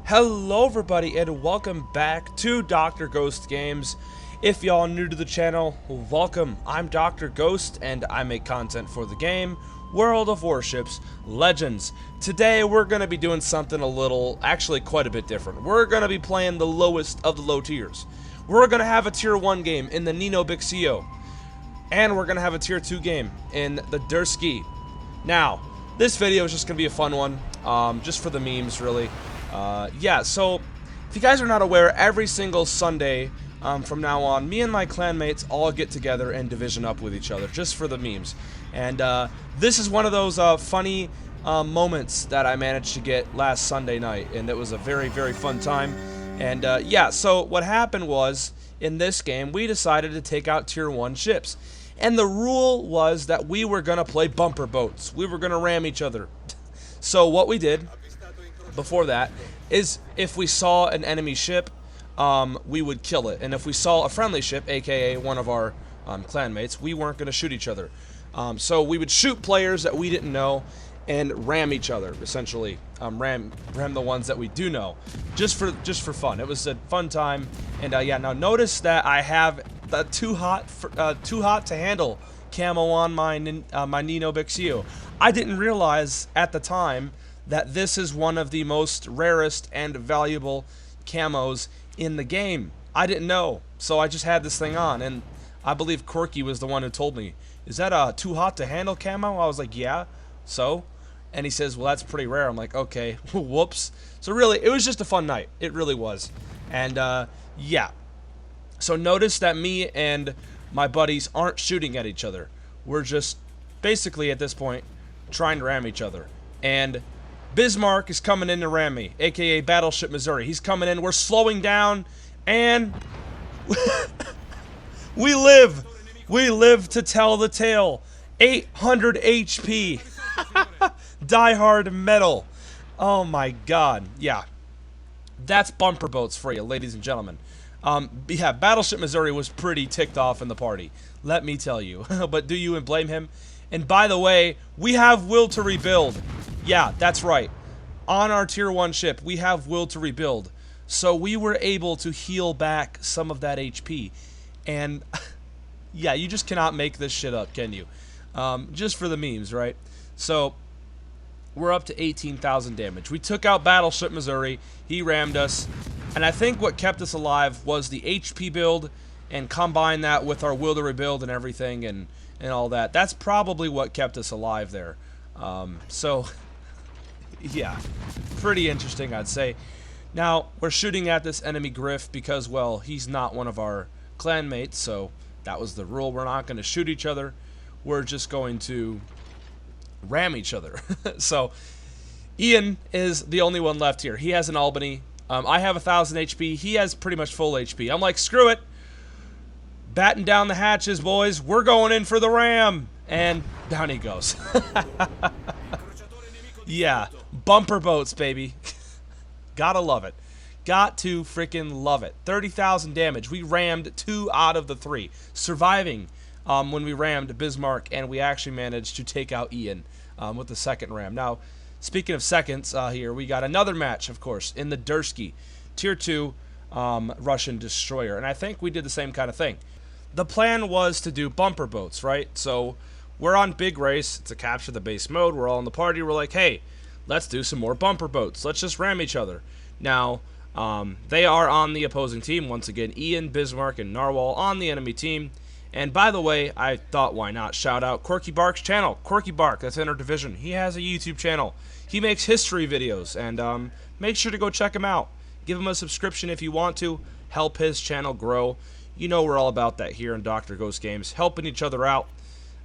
Hello everybody and welcome back to Dr. Ghost Games. If y'all new to the channel, welcome. I'm Dr. Ghost and I make content for the game World of Warships Legends. Today we're going to be doing something actually quite a bit different. We're going to be playing the lowest of the low tiers. We're going to have a tier 1 game in the Nino Bixio. And we're going to have a tier 2 game in the Durski. Now, this video is just going to be a fun one, just for the memes really. Yeah, so if you guys are not aware, every single Sunday from now on, me and my clanmates all get together and division up with each other, just for the memes. And this is one of those funny moments that I managed to get last Sunday night, and it was a very, very fun time. And yeah, so what happened was, in this game, we decided to take out tier 1 ships. And the rule was that we were going to play bumper boats. We were going to ram each other. So what we did before that is if we saw an enemy ship, we would kill it. And if we saw a friendly ship, aka one of our clanmates, we weren't going to shoot each other. So we would shoot players that we didn't know and ram each other, essentially. Ram the ones that we do know, just for fun. It was a fun time. And yeah, now notice that I have the too hot to handle camo on my Nino Bixio. I didn't realize at the time that this is one of the most rarest and valuable camos in the game. I didn't know, so I just had this thing on, and I believe Corky was the one who told me, "Is that a too hot to handle camo?" I was like, "Yeah." So, and he says, "Well, that's pretty rare." I'm like, "Okay." Whoops. So really, it was just a fun night. It really was. And yeah. So notice that me and my buddies aren't shooting at each other. We're just basically at this point trying to ram each other. And Bismarck is coming in to ram me, aka Battleship Missouri. He's coming in. We're slowing down, and we live. We live to tell the tale. 800 HP. Die hard metal. Oh my god. Yeah. That's bumper boats for you, ladies and gentlemen. Yeah, Battleship Missouri was pretty ticked off in the party, let me tell you. But do you blame him? And by the way, we have will to rebuild. Yeah, that's right. On our tier 1 ship, we have will to rebuild. So we were able to heal back some of that HP. And yeah, you just cannot make this shit up, can you? Just for the memes, right? So we're up to 18,000 damage. We took out Battleship Missouri. He rammed us. And I think what kept us alive was the HP build, and combine that with our will to rebuild and everything and all that. That's probably what kept us alive there. So, yeah, pretty interesting, I'd say. Now, we're shooting at this enemy Griff because, well, he's not one of our clanmates, so that was the rule. We're not going to shoot each other. We're just going to ram each other. So, Ian is the only one left here. He has an Albany. I have 1,000 HP. He has pretty much full HP. I'm like, screw it. Batten down the hatches, boys. We're going in for the ram. And down he goes. Yeah. Bumper boats, baby. Gotta love it. Got to freaking love it. 30,000 damage. We rammed 2 out of the 3. Surviving when we rammed Bismarck, and we actually managed to take out Ian with the second ram. Now, speaking of seconds here, we got another match, of course, in the Durski, tier 2 Russian destroyer. And I think we did the same kind of thing. The plan was to do bumper boats, right? So we're on big race to capture the base mode. We're all in the party. We're like, hey, let's do some more bumper boats. Let's just ram each other. Now, they are on the opposing team. Once again, Ian, Bismarck, and Narwhal on the enemy team. And by the way, I thought, why not shout out Corky Bark's channel. Corky Bark, that's in our division. He has a YouTube channel. He makes history videos, and make sure to go check him out. Give him a subscription if you want to. Help his channel grow. You know we're all about that here in Dr. Ghost Games, helping each other out.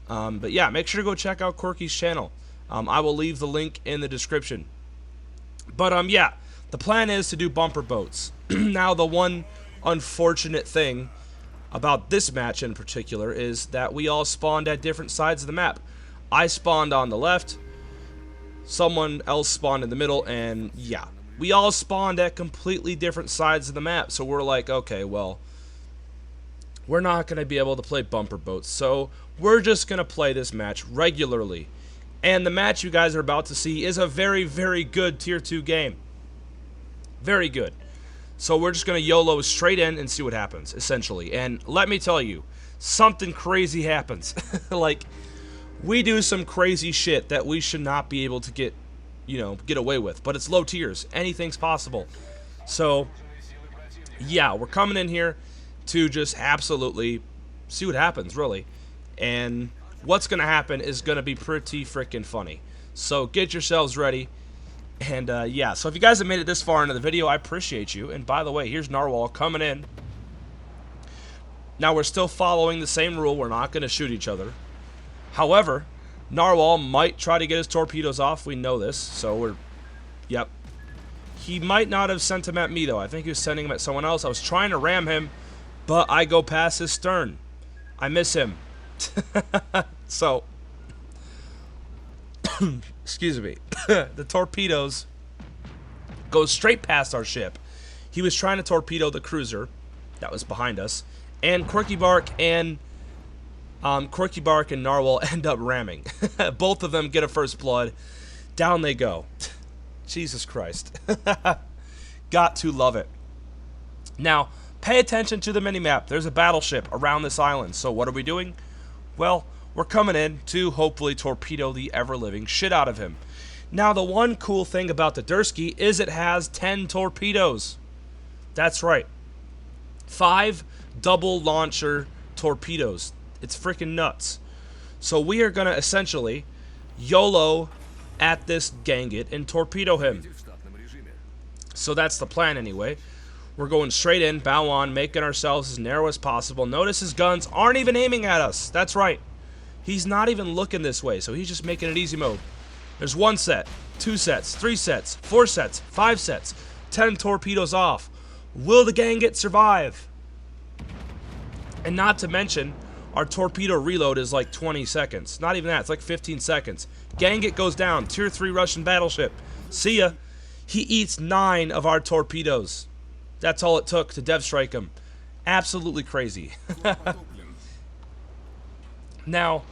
But yeah, make sure to go check out Corky's channel. I will leave the link in the description. But yeah, the plan is to do bumper boats. Now, the one unfortunate thing about this match in particular is that we all spawned at different sides of the map. I spawned on the left, someone else spawned in the middle, and yeah, we all spawned at completely different sides of the map. So we're like, okay, well, we're not going to be able to play bumper boats, so we're just going to play this match regularly. And the match you guys are about to see is a very, very good tier 2 game. Very good. So we're just going to YOLO straight in and see what happens, essentially. And let me tell you, something crazy happens. Like, we do some crazy shit that we should not be able to get away with. But it's low tiers. Anything's possible. So, yeah, we're coming in here to just absolutely see what happens, really. And what's going to happen is going to be pretty freaking funny. So get yourselves ready. And, yeah, so if you guys have made it this far into the video, I appreciate you. And, by the way, here's Narwhal coming in. Now, we're still following the same rule. We're not going to shoot each other. However, Narwhal might try to get his torpedoes off. We know this. So, yep. He might not have sent them at me, though. I think he was sending them at someone else. I was trying to ram him, but I go past his stern. I miss him. So... excuse me, the torpedoes go straight past our ship. He was trying to torpedo the cruiser that was behind us, and Quirky Bark and Narwhal end up ramming. Both of them get a first blood. Down they go. Jesus Christ. Got to love it. Now, pay attention to the minimap. There's a battleship around this island. So what are we doing? Well, we're coming in to hopefully torpedo the ever-living shit out of him. Now, the one cool thing about the Dursky is it has 10 torpedoes. That's right. 5 double launcher torpedoes. It's freaking nuts. So we are going to essentially YOLO at this Ganget and torpedo him. So that's the plan anyway. We're going straight in, bow on, making ourselves as narrow as possible. Notice his guns aren't even aiming at us. That's right. He's not even looking this way, so he's just making it easy mode. There's 1 set, 2 sets, 3 sets, 4 sets, 5 sets, 10 torpedoes off. Will the Ganget survive? And not to mention, our torpedo reload is like 20 seconds. Not even that, it's like 15 seconds. Ganget goes down, tier 3 Russian battleship. See ya. He eats 9 of our torpedoes. That's all it took to dev strike him. Absolutely crazy. Now,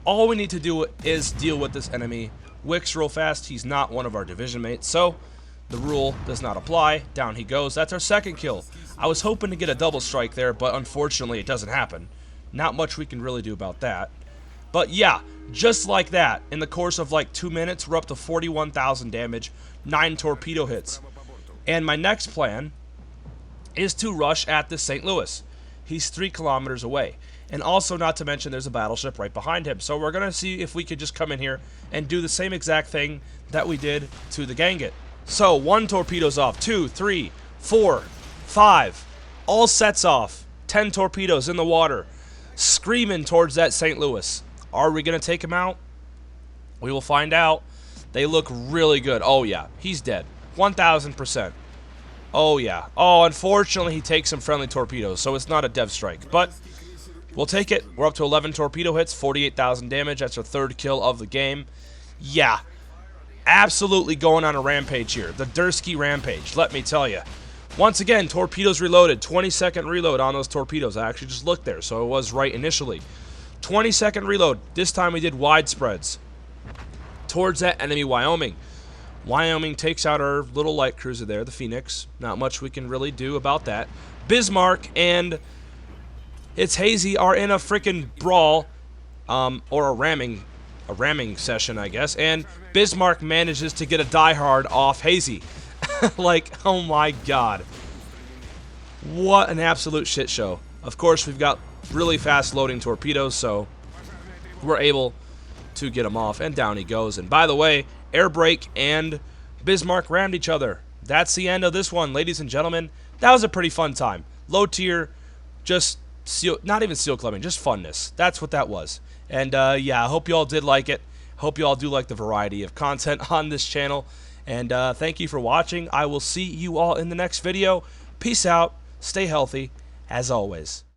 all we need to do is deal with this enemy. Wicks real fast. He's not one of our division mates, so the rule does not apply. Down he goes. That's our second kill. I was hoping to get a double strike there, but unfortunately it doesn't happen. Not much we can really do about that. But yeah, just like that, in the course of like 2 minutes, we're up to 41,000 damage, 9 torpedo hits. And my next plan is to rush at the St. Louis. He's 3 kilometers away. And also, not to mention, there's a battleship right behind him. So we're going to see if we could just come in here and do the same exact thing that we did to the Ganget. So, 1 torpedo's off, 2, 3, 4, 5. All sets off. 10 torpedoes in the water. Screaming towards that St. Louis. Are we going to take him out? We will find out. They look really good. Oh, yeah. He's dead. 1,000%. Oh, yeah. Oh, unfortunately, he takes some friendly torpedoes, so it's not a dev strike. But we'll take it. We're up to 11 torpedo hits, 48,000 damage. That's our 3rd kill of the game. Yeah. Absolutely going on a rampage here. The Dursky rampage, let me tell you. Once again, torpedoes reloaded. 20-second reload on those torpedoes. I actually just looked there, so it was right initially. 20-second reload. This time we did wide spreads towards that enemy Wyoming. Wyoming takes out our little light cruiser there, the Phoenix. Not much we can really do about that. Bismarck and It's Hazy are in a freaking brawl, or a ramming session, I guess. And Bismarck manages to get a diehard off Hazy. Like, oh my god. What an absolute shit show. Of course, we've got really fast loading torpedoes, so we're able to get him off. And down he goes. And by the way, air brake and Bismarck rammed each other. That's the end of this one, ladies and gentlemen. That was a pretty fun time. Low tier, just not even seal clubbing, just funness. That's what that was. And yeah, I hope you all did like it. Hope you all do like the variety of content on this channel. And thank you for watching. I will see you all in the next video. Peace out. Stay healthy, as always.